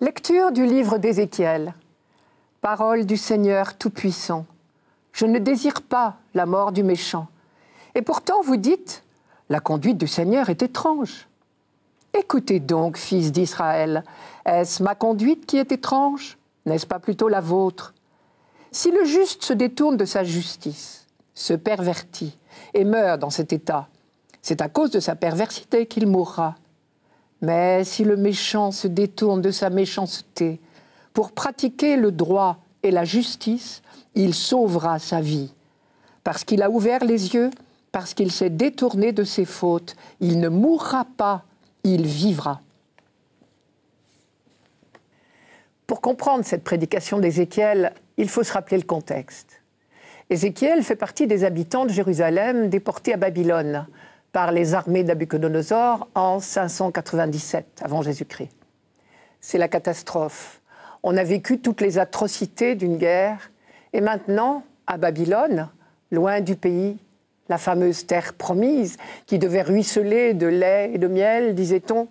Lecture du livre d'Ézéchiel. Parole du Seigneur Tout-Puissant. Je ne désire pas la mort du méchant. Et pourtant vous dites, la conduite du Seigneur est étrange. Écoutez donc, fils d'Israël, est-ce ma conduite qui est étrange? N'est-ce pas plutôt la vôtre? Si le juste se détourne de sa justice, se pervertit et meurt dans cet état, c'est à cause de sa perversité qu'il mourra. Mais si le méchant se détourne de sa méchanceté pour pratiquer le droit et la justice, il sauvera sa vie. Parce qu'il a ouvert les yeux, parce qu'il s'est détourné de ses fautes, il ne mourra pas, il vivra. Pour comprendre cette prédication d'Ézéchiel, il faut se rappeler le contexte. Ézéchiel fait partie des habitants de Jérusalem déportés à Babylone par les armées de Nabuchodonosor en 597 avant Jésus-Christ. C'est la catastrophe. On a vécu toutes les atrocités d'une guerre et maintenant, à Babylone, loin du pays, la fameuse terre promise qui devait ruisseler de lait et de miel, disait-on,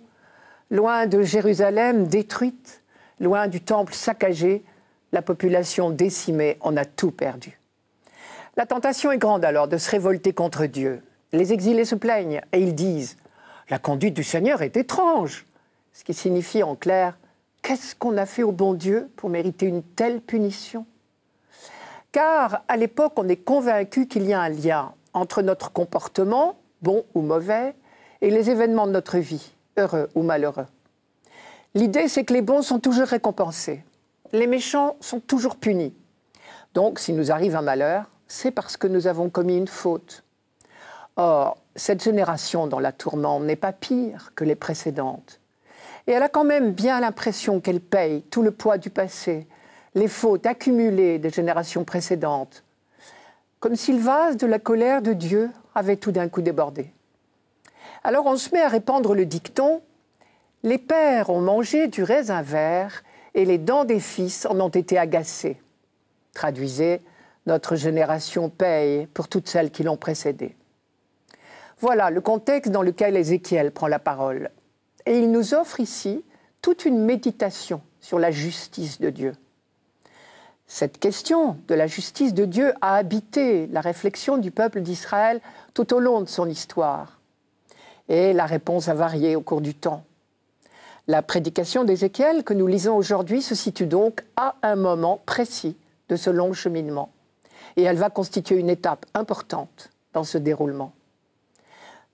loin de Jérusalem détruite, loin du temple saccagé, la population décimée, on a tout perdu. La tentation est grande alors de se révolter contre Dieu. Les exilés se plaignent et ils disent « La conduite du Seigneur est étrange », ce qui signifie en clair « Qu'est-ce qu'on a fait au bon Dieu pour mériter une telle punition ?» Car à l'époque, on est convaincu qu'il y a un lien entre notre comportement, bon ou mauvais, et les événements de notre vie, heureux ou malheureux. L'idée, c'est que les bons sont toujours récompensés, les méchants sont toujours punis. Donc, s'il nous arrive un malheur, c'est parce que nous avons commis une faute. Or, cette génération dans la tourmente n'est pas pire que les précédentes. Et elle a quand même bien l'impression qu'elle paye tout le poids du passé, les fautes accumulées des générations précédentes, comme si le vase de la colère de Dieu avait tout d'un coup débordé. Alors on se met à répandre le dicton « Les pères ont mangé du raisin vert et les dents des fils en ont été agacées ». Traduisez « Notre génération paye pour toutes celles qui l'ont précédée ». Voilà le contexte dans lequel Ézéchiel prend la parole. Et il nous offre ici toute une méditation sur la justice de Dieu. Cette question de la justice de Dieu a habité la réflexion du peuple d'Israël tout au long de son histoire. Et la réponse a varié au cours du temps. La prédication d'Ézéchiel que nous lisons aujourd'hui se situe donc à un moment précis de ce long cheminement. Et elle va constituer une étape importante dans ce déroulement.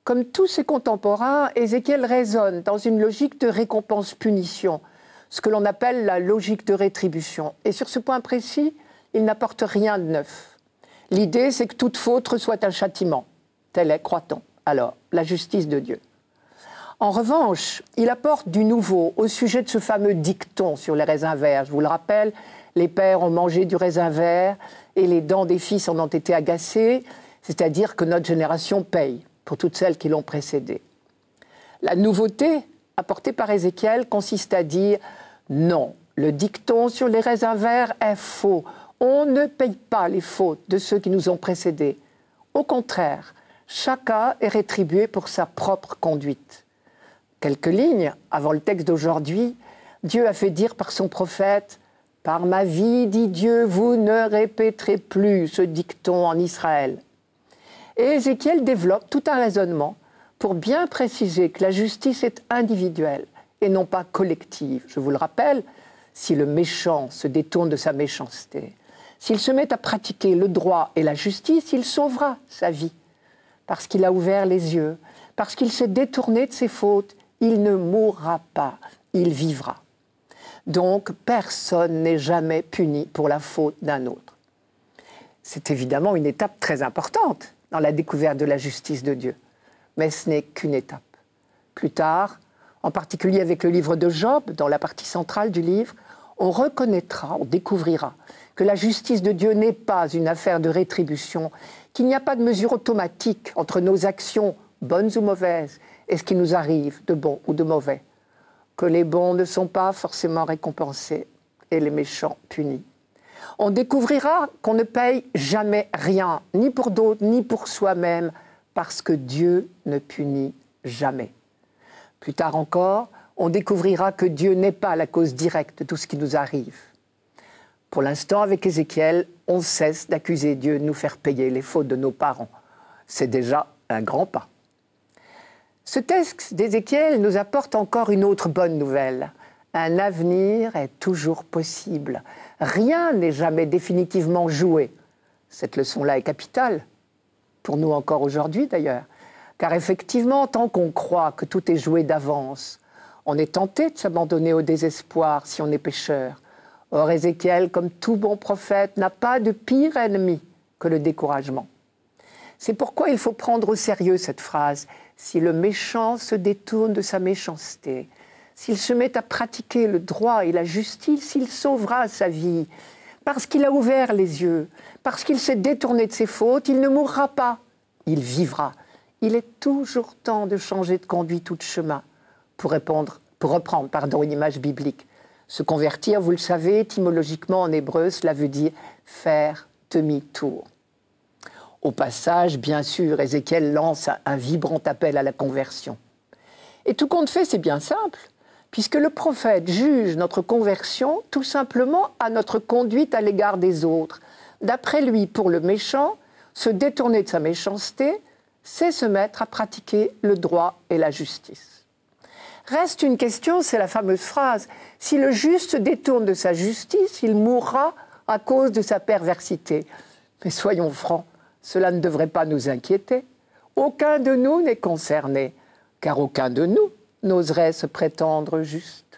Comme tous ses contemporains, Ézéchiel raisonne dans une logique de récompense-punition, ce que l'on appelle la logique de rétribution. Et sur ce point précis, il n'apporte rien de neuf. L'idée, c'est que toute faute reçoit un châtiment. Tel est, croit-on, alors, la justice de Dieu. En revanche, il apporte du nouveau au sujet de ce fameux dicton sur les raisins verts. Je vous le rappelle, les pères ont mangé du raisin vert et les dents des fils en ont été agacées, c'est-à-dire que notre génération paye pour toutes celles qui l'ont précédée. La nouveauté apportée par Ézéchiel consiste à dire « Non, le dicton sur les raisins verts est faux. On ne paye pas les fautes de ceux qui nous ont précédés. Au contraire, chacun est rétribué pour sa propre conduite. » Quelques lignes avant le texte d'aujourd'hui, Dieu a fait dire par son prophète « Par ma vie, dit Dieu, vous ne répéterez plus ce dicton en Israël. » Et Ézéchiel développe tout un raisonnement pour bien préciser que la justice est individuelle et non pas collective. Je vous le rappelle, si le méchant se détourne de sa méchanceté, s'il se met à pratiquer le droit et la justice, il sauvera sa vie. Parce qu'il a ouvert les yeux, parce qu'il s'est détourné de ses fautes, il ne mourra pas, il vivra. Donc, personne n'est jamais puni pour la faute d'un autre. C'est évidemment une étape très importante dans la découverte de la justice de Dieu. Mais ce n'est qu'une étape. Plus tard, en particulier avec le livre de Job, dans la partie centrale du livre, on reconnaîtra, on découvrira que la justice de Dieu n'est pas une affaire de rétribution, qu'il n'y a pas de mesure automatique entre nos actions, bonnes ou mauvaises, et ce qui nous arrive de bon ou de mauvais, que les bons ne sont pas forcément récompensés et les méchants punis. On découvrira qu'on ne paye jamais rien, ni pour d'autres, ni pour soi-même, parce que Dieu ne punit jamais. Plus tard encore, on découvrira que Dieu n'est pas la cause directe de tout ce qui nous arrive. Pour l'instant, avec Ézéchiel, on cesse d'accuser Dieu de nous faire payer les fautes de nos parents. C'est déjà un grand pas. Ce texte d'Ézéchiel nous apporte encore une autre bonne nouvelle. Un avenir est toujours possible. Rien n'est jamais définitivement joué. Cette leçon-là est capitale, pour nous encore aujourd'hui d'ailleurs. Car effectivement, tant qu'on croit que tout est joué d'avance, on est tenté de s'abandonner au désespoir si on est pécheur. Or, Ézéchiel, comme tout bon prophète, n'a pas de pire ennemi que le découragement. C'est pourquoi il faut prendre au sérieux cette phrase. Si le méchant se détourne de sa méchanceté, s'il se met à pratiquer le droit et la justice, il sauvera sa vie. Parce qu'il a ouvert les yeux, parce qu'il s'est détourné de ses fautes, il ne mourra pas, il vivra. Il est toujours temps de changer de conduite ou de chemin pour reprendre une image biblique. Se convertir, vous le savez, étymologiquement en hébreu, cela veut dire faire demi-tour. Au passage, bien sûr, Ézéchiel lance un vibrant appel à la conversion. Et tout compte fait, c'est bien simple, puisque le prophète juge notre conversion tout simplement à notre conduite à l'égard des autres. D'après lui, pour le méchant, se détourner de sa méchanceté, c'est se mettre à pratiquer le droit et la justice. Reste une question, c'est la fameuse phrase « Si le juste se détourne de sa justice, il mourra à cause de sa perversité ». Mais soyons francs, cela ne devrait pas nous inquiéter. Aucun de nous n'est concerné, car aucun de nous n'oserait se prétendre juste.